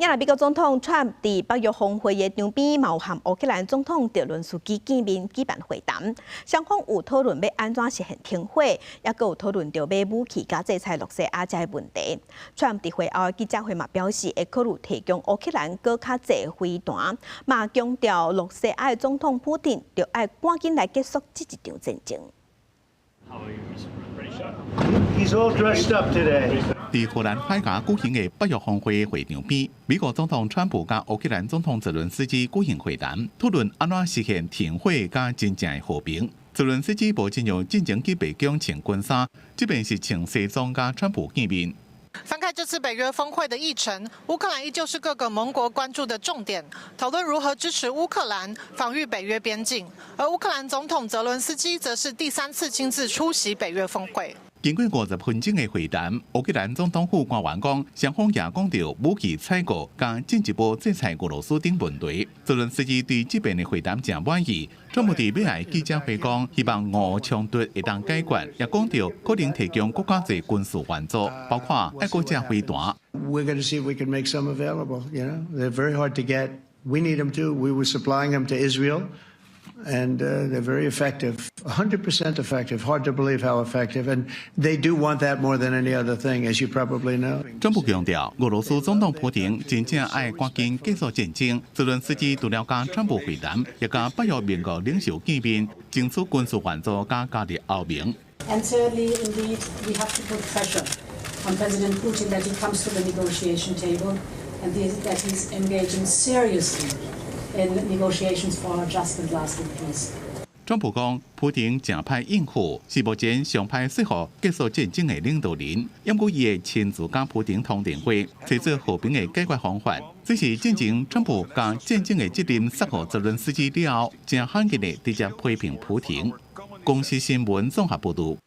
因为美国总统川普伫北约峰会的场边，嘛有和乌克兰总统泽伦斯基见面举办会谈，双方有讨论要安怎实现停火，也有讨论到买武器加制裁洛西亚这问题。川普伫会后的记者会嘛表示，会考虑提供乌克兰更较济飞弹，嘛强调洛西亚的总统普京就要赶紧来结束这一场战争。 He's all dressed up today. 伫荷兰海牙举行的北约峰会会场边，美国总统川普甲乌克兰总统泽伦斯基举行会谈，讨论安怎实现停火甲真正的和平。泽伦斯基无尽用进前去白宫穿军衫，这边是穿西装甲川普见面。 翻开这次北约峰会的议程，乌克兰依旧是各个盟国关注的重点，讨论如何支持乌克兰防御北约边境。而乌克兰总统泽伦斯基则是第3次亲自出席北约峰会。 经过50分钟的会谈，乌克兰总统府官员讲，双方也讲到武器采购、加进一步制裁俄罗斯等问题。泽伦斯基对这边的会谈真满意，专门伫未来记者会讲，希望俄乌冲突会当解决，也讲到可能提供国家级军事援助，包括爱国者飞弹。We're going to see if we can make some available. You know, they're very hard to get. We need them too. We were supplying them to Israel. And they're very effective, 100% effective. Hard to believe how effective. And they do want that more than any other thing, as you probably know. 川普强调，俄罗斯总统普京真正爱赶紧结束战争。泽伦斯基除了甲川普会谈，也甲北约盟国领袖见面，争取军事援助加加入欧盟。And thirdly, indeed, we have to put pressure on President Putin that he comes to the negotiation table and that he's engaging seriously. In negotiations for a just and lasting peace. 川普讲，普京正歹应付，是目前上歹适合结束战争的领导人。因过伊会亲自甲普京通电话，找出和平的解决方法。这是进前川普将战争的责任撒给泽伦斯基了后，正罕见的直接批评普京。公司新闻综合报道。